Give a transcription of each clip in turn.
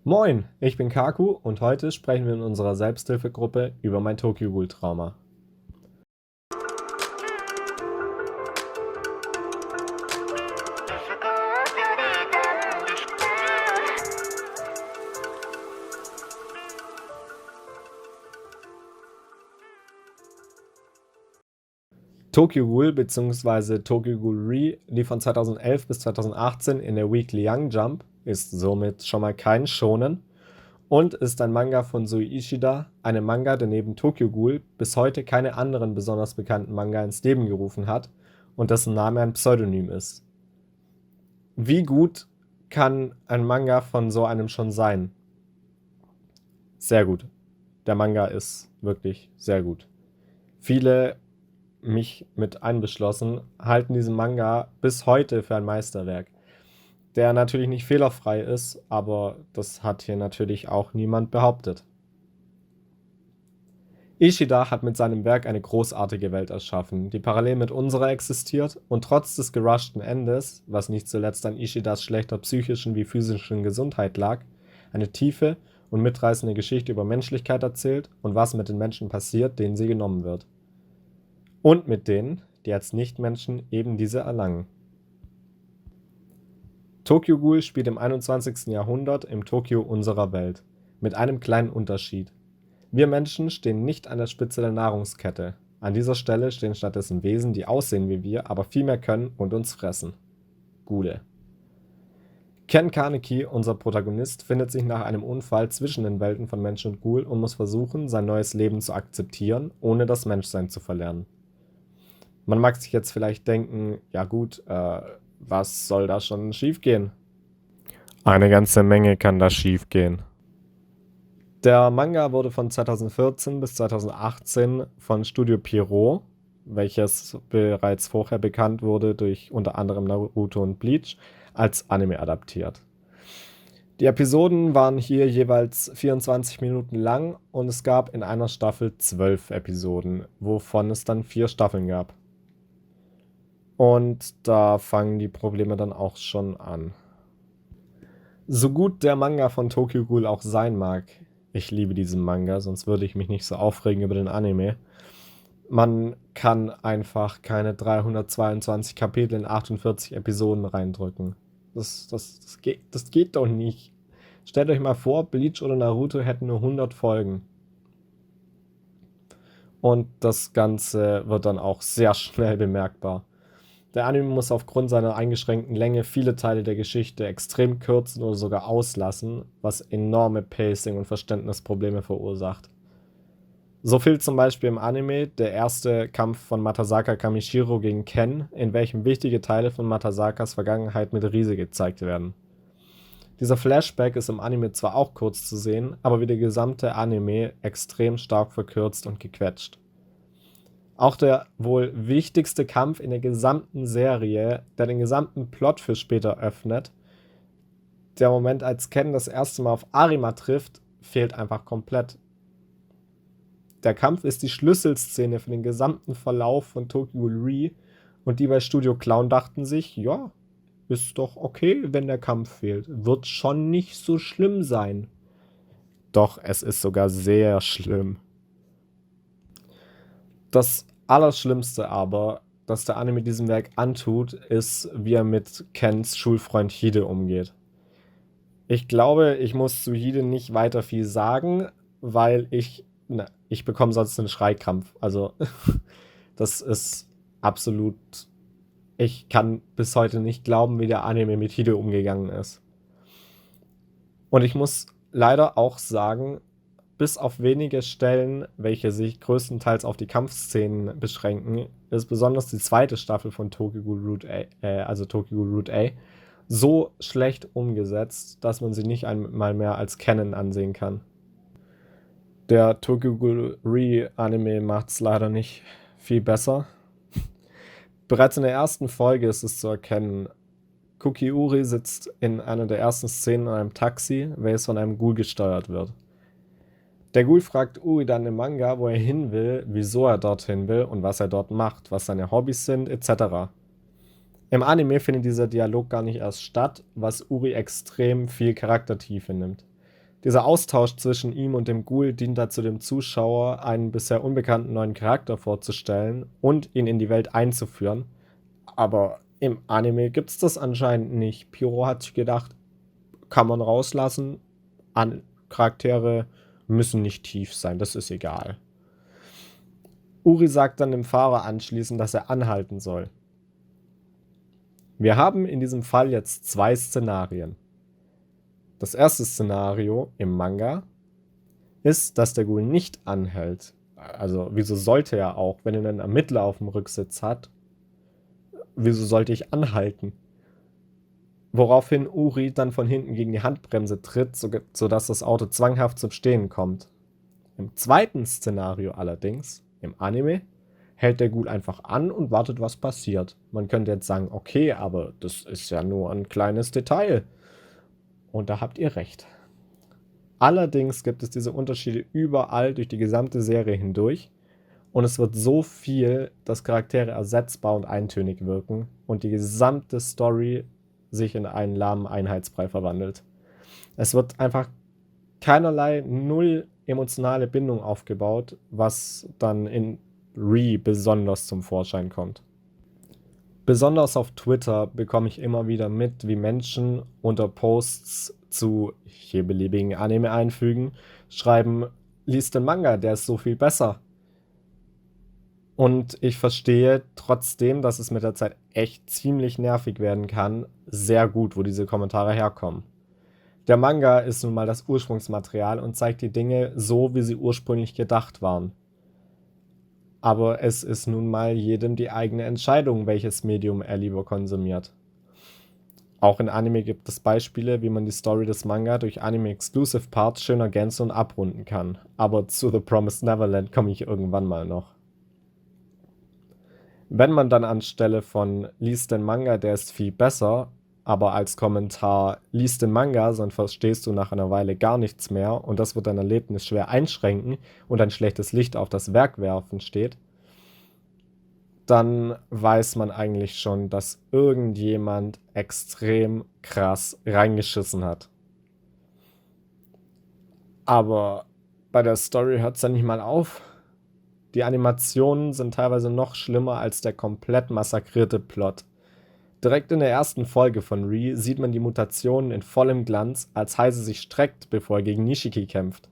Moin, ich bin Kaku und heute sprechen wir in unserer Selbsthilfegruppe über mein Tokyo Ghoul Trauma. Tokyo Ghoul bzw. Tokyo Ghoul Re lief von 2011 bis 2018 in der Weekly Young Jump, ist somit schon mal kein Shonen und ist ein Manga von Sui Ishida, einem Manga, der neben Tokyo Ghoul bis heute keine anderen besonders bekannten Manga ins Leben gerufen hat und dessen Name ein Pseudonym ist. Wie gut kann ein Manga von so einem schon sein? Sehr gut. Der Manga ist wirklich sehr gut. Viele, mich mit einbeschlossen, halten diesen Manga bis heute für ein Meisterwerk, der natürlich nicht fehlerfrei ist, aber das hat hier natürlich auch niemand behauptet. Ishida hat mit seinem Werk eine großartige Welt erschaffen, die parallel mit unserer existiert und trotz des gerushten Endes, was nicht zuletzt an Ishidas schlechter psychischen wie physischen Gesundheit lag, eine tiefe und mitreißende Geschichte über Menschlichkeit erzählt und was mit den Menschen passiert, denen sie genommen wird. Und mit denen, die als Nichtmenschen eben diese erlangen. Tokyo Ghoul spielt im 21. Jahrhundert im Tokio unserer Welt, mit einem kleinen Unterschied. Wir Menschen stehen nicht an der Spitze der Nahrungskette. An dieser Stelle stehen stattdessen Wesen, die aussehen wie wir, aber viel mehr können und uns fressen. Ghule. Ken Kaneki, unser Protagonist, findet sich nach einem Unfall zwischen den Welten von Mensch und Ghoul und muss versuchen, sein neues Leben zu akzeptieren, ohne das Menschsein zu verlernen. Man mag sich jetzt vielleicht denken, ja gut, was soll da schon schiefgehen? Eine ganze Menge kann da schiefgehen. Der Manga wurde von 2014 bis 2018 von Studio Pierrot, welches bereits vorher bekannt wurde durch unter anderem Naruto und Bleach, als Anime adaptiert. Die Episoden waren hier jeweils 24 Minuten lang und es gab in einer Staffel 12 Episoden, wovon es dann 4 Staffeln gab. Und da fangen die Probleme dann auch schon an. So gut der Manga von Tokyo Ghoul auch sein mag, ich liebe diesen Manga, sonst würde ich mich nicht so aufregen über den Anime. Man kann einfach keine 322 Kapitel in 48 Episoden reindrücken. Das geht doch nicht. Stellt euch mal vor, Bleach oder Naruto hätten nur 100 Folgen. Und das Ganze wird dann auch sehr schnell bemerkbar. Der Anime muss aufgrund seiner eingeschränkten Länge viele Teile der Geschichte extrem kürzen oder sogar auslassen, was enorme Pacing- und Verständnisprobleme verursacht. So fehlt zum Beispiel im Anime der erste Kampf von Matasaka Kamishiro gegen Ken, in welchem wichtige Teile von Matasakas Vergangenheit mit Riese gezeigt werden. Dieser Flashback ist im Anime zwar auch kurz zu sehen, aber wie der gesamte Anime extrem stark verkürzt und gequetscht. Auch der wohl wichtigste Kampf in der gesamten Serie, der den gesamten Plot für später öffnet, der Moment, als Ken das erste Mal auf Arima trifft, fehlt einfach komplett. Der Kampf ist die Schlüsselszene für den gesamten Verlauf von Tokyo Ghoul Re und die bei Studio Clown dachten sich, ja, ist doch okay, wenn der Kampf fehlt. Wird schon nicht so schlimm sein. Doch, es ist sogar sehr schlimm. Das Allerschlimmste aber, das der Anime diesem Werk antut, ist, wie er mit Kens Schulfreund Hide umgeht. Ich glaube, ich muss zu Hide nicht weiter viel sagen, weil ich bekomme sonst einen Schreikrampf. Also, das ist absolut. Ich kann bis heute nicht glauben, wie der Anime mit Hide umgegangen ist. Und ich muss leider auch sagen, bis auf wenige Stellen, welche sich größtenteils auf die Kampfszenen beschränken, ist besonders die zweite Staffel von Tokyo Ghoul Root A, Tokyo Ghoul Root A, so schlecht umgesetzt, dass man sie nicht einmal mehr als Canon ansehen kann. Der Tokyo Ghoul Re Anime macht es leider nicht viel besser. Bereits in der ersten Folge ist es zu erkennen, Kukiuri sitzt in einer der ersten Szenen in einem Taxi, welches von einem Ghoul gesteuert wird. Der Ghoul fragt Uri dann im Manga, wo er hin will, wieso er dorthin will und was er dort macht, was seine Hobbys sind, etc. Im Anime findet dieser Dialog gar nicht erst statt, was Uri extrem viel Charaktertiefe nimmt. Dieser Austausch zwischen ihm und dem Ghoul dient dazu, dem Zuschauer einen bisher unbekannten neuen Charakter vorzustellen und ihn in die Welt einzuführen. Aber im Anime gibt es das anscheinend nicht. Pierrot hat sich gedacht, kann man rauslassen. Charaktere müssen nicht tief sein, das ist egal. Uri sagt dann dem Fahrer anschließend, dass er anhalten soll. Wir haben in diesem Fall jetzt 2 Szenarien. Das erste Szenario im Manga ist, dass der Ghoul nicht anhält. Also, wieso sollte er auch, wenn er einen Ermittler auf dem Rücksitz hat? Wieso sollte ich anhalten? Woraufhin Uri dann von hinten gegen die Handbremse tritt, sodass das Auto zwanghaft zum Stehen kommt. Im zweiten Szenario allerdings, im Anime, hält der Ghoul einfach an und wartet, was passiert. Man könnte jetzt sagen, okay, aber das ist ja nur ein kleines Detail. Und da habt ihr recht. Allerdings gibt es diese Unterschiede überall durch die gesamte Serie hindurch. Und es wird so viel, dass Charaktere ersetzbar und eintönig wirken und die gesamte Story sich in einen lahmen Einheitsbrei verwandelt. Es wird einfach keinerlei null emotionale Bindung aufgebaut, was dann in Re besonders zum Vorschein kommt. Besonders auf Twitter bekomme ich immer wieder mit, wie Menschen unter Posts zu hier beliebigen Anime einfügen, schreiben, lies den Manga, der ist so viel besser. Und ich verstehe trotzdem, dass es mit der Zeit echt ziemlich nervig werden kann, sehr gut, wo diese Kommentare herkommen. Der Manga ist nun mal das Ursprungsmaterial und zeigt die Dinge so, wie sie ursprünglich gedacht waren. Aber es ist nun mal jedem die eigene Entscheidung, welches Medium er lieber konsumiert. Auch in Anime gibt es Beispiele, wie man die Story des Manga durch Anime-Exclusive Parts schön ergänzen und abrunden kann. Aber zu The Promised Neverland komme ich irgendwann mal noch. Wenn man dann anstelle von lies den Manga, der ist viel besser, aber als Kommentar lies den Manga, sonst verstehst du nach einer Weile gar nichts mehr und das wird dein Erlebnis schwer einschränken und ein schlechtes Licht auf das Werk werfen steht, dann weiß man eigentlich schon, dass irgendjemand extrem krass reingeschissen hat. Aber bei der Story hört es ja nicht mal auf. Die Animationen sind teilweise noch schlimmer als der komplett massakrierte Plot. Direkt in der ersten Folge von Re sieht man die Mutationen in vollem Glanz, als Heise sich streckt, bevor er gegen Nishiki kämpft.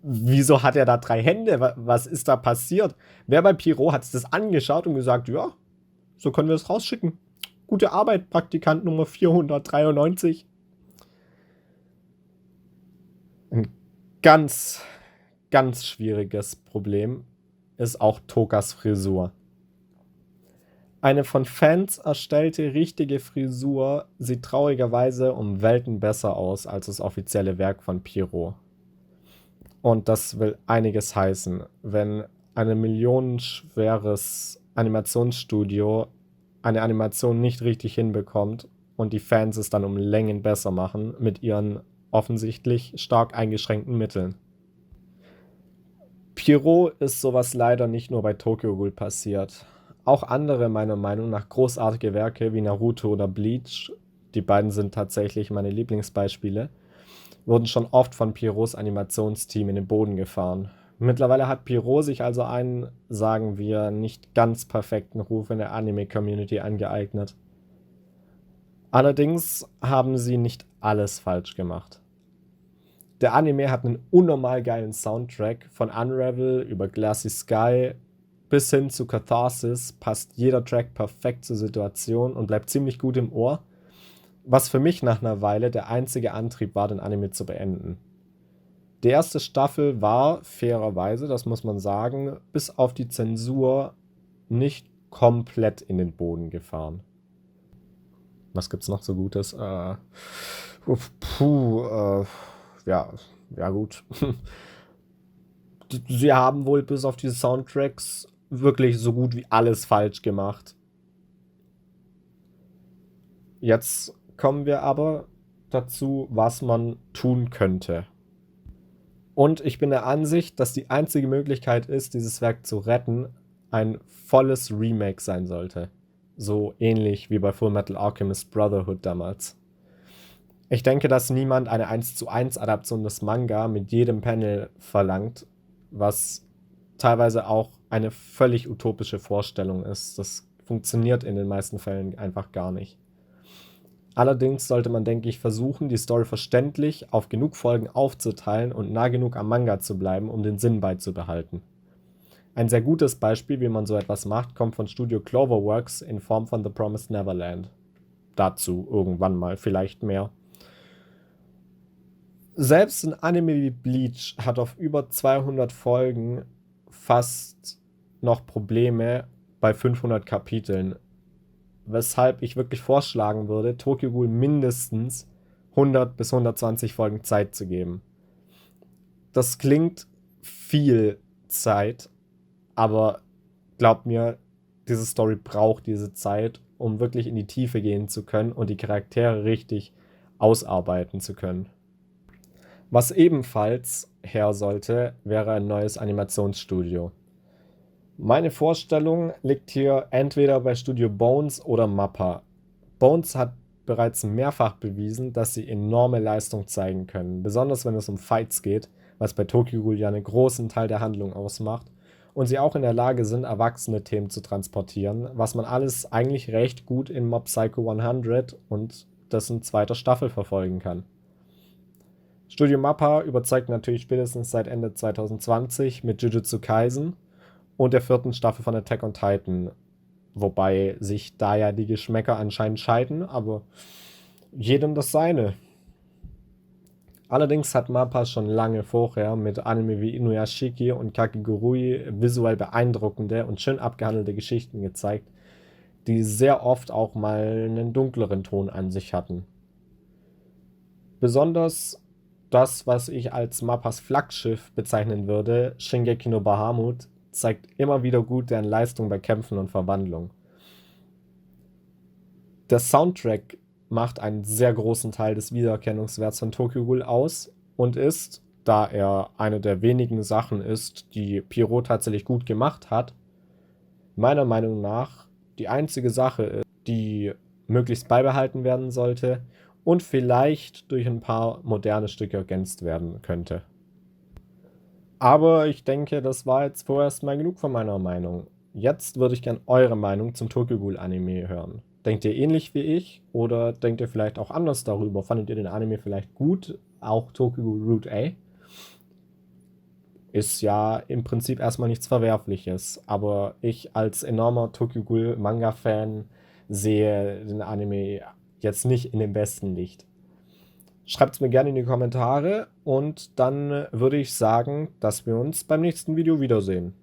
Wieso hat er da 3 Hände? Was ist da passiert? Wer bei Pierrot hat sich das angeschaut und gesagt, ja, so können wir es rausschicken. Gute Arbeit, Praktikant Nummer 493. Ein ganz, ganz schwieriges Problem ist auch Tokas Frisur. Eine von Fans erstellte richtige Frisur sieht traurigerweise um Welten besser aus als das offizielle Werk von Pierrot. Und das will einiges heißen, wenn ein millionenschweres Animationsstudio eine Animation nicht richtig hinbekommt und die Fans es dann um Längen besser machen mit ihren offensichtlich stark eingeschränkten Mitteln. Pierrot ist sowas leider nicht nur bei Tokyo Ghoul passiert. Auch andere meiner Meinung nach großartige Werke wie Naruto oder Bleach, die beiden sind tatsächlich meine Lieblingsbeispiele, wurden schon oft von Pierrots Animationsteam in den Boden gefahren. Mittlerweile hat Pierrot sich also einen, sagen wir, nicht ganz perfekten Ruf in der Anime-Community angeeignet. Allerdings haben sie nicht alles falsch gemacht. Der Anime hat einen unnormal geilen Soundtrack, von Unravel über Glassy Sky bis hin zu Catharsis passt jeder Track perfekt zur Situation und bleibt ziemlich gut im Ohr, was für mich nach einer Weile der einzige Antrieb war, den Anime zu beenden. Die erste Staffel war, fairerweise, das muss man sagen, bis auf die Zensur nicht komplett in den Boden gefahren. Was gibt's noch so Gutes? Ja gut. Sie haben wohl bis auf diese Soundtracks wirklich so gut wie alles falsch gemacht. Jetzt kommen wir aber dazu, was man tun könnte. Und ich bin der Ansicht, dass die einzige Möglichkeit ist, dieses Werk zu retten, ein volles Remake sein sollte. So ähnlich wie bei Fullmetal Alchemist Brotherhood damals. Ich denke, dass niemand eine 1:1 Adaption des Manga mit jedem Panel verlangt, was teilweise auch eine völlig utopische Vorstellung ist. Das funktioniert in den meisten Fällen einfach gar nicht. Allerdings sollte man, denke ich, versuchen, die Story verständlich auf genug Folgen aufzuteilen und nah genug am Manga zu bleiben, um den Sinn beizubehalten. Ein sehr gutes Beispiel, wie man so etwas macht, kommt von Studio Cloverworks in Form von The Promised Neverland. Dazu irgendwann mal vielleicht mehr. Selbst ein Anime wie Bleach hat auf über 200 Folgen fast noch Probleme bei 500 Kapiteln. Weshalb ich wirklich vorschlagen würde, Tokyo Ghoul mindestens 100 bis 120 Folgen Zeit zu geben. Das klingt viel Zeit, aber glaubt mir, diese Story braucht diese Zeit, um wirklich in die Tiefe gehen zu können und die Charaktere richtig ausarbeiten zu können. Was ebenfalls her sollte, wäre ein neues Animationsstudio. Meine Vorstellung liegt hier entweder bei Studio Bones oder Mappa. Bones hat bereits mehrfach bewiesen, dass sie enorme Leistung zeigen können, besonders wenn es um Fights geht, was bei Tokyo Ghoul ja einen großen Teil der Handlung ausmacht, und sie auch in der Lage sind, erwachsene Themen zu transportieren, was man alles eigentlich recht gut in Mob Psycho 100 und dessen zweiter Staffel verfolgen kann. Studio Mappa überzeugt natürlich spätestens seit Ende 2020 mit Jujutsu Kaisen und der 4. Staffel von Attack on Titan. Wobei sich da ja die Geschmäcker anscheinend scheiden, aber jedem das seine. Allerdings hat Mappa schon lange vorher mit Anime wie Inuyashiki und Kakegurui visuell beeindruckende und schön abgehandelte Geschichten gezeigt, die sehr oft auch mal einen dunkleren Ton an sich hatten. Besonders das, was ich als Mappas Flaggschiff bezeichnen würde, Shingeki no Bahamut, zeigt immer wieder gut deren Leistung bei Kämpfen und Verwandlung. Der Soundtrack macht einen sehr großen Teil des Wiedererkennungswerts von Tokyo Ghoul aus und ist, da er eine der wenigen Sachen ist, die Pierrot tatsächlich gut gemacht hat, meiner Meinung nach die einzige Sache, die möglichst beibehalten werden sollte und vielleicht durch ein paar moderne Stücke ergänzt werden könnte. Aber ich denke, das war jetzt vorerst mal genug von meiner Meinung. Jetzt würde ich gern eure Meinung zum Tokyo Ghoul Anime hören. Denkt ihr ähnlich wie ich oder denkt ihr vielleicht auch anders darüber? Fandet ihr den Anime vielleicht gut? Auch Tokyo Ghoul Route A? Ist ja im Prinzip erstmal nichts Verwerfliches, aber ich als enormer Tokyo Ghoul Manga-Fan sehe den Anime jetzt nicht in dem besten Licht. Schreibt es mir gerne in die Kommentare und dann würde ich sagen, dass wir uns beim nächsten Video wiedersehen.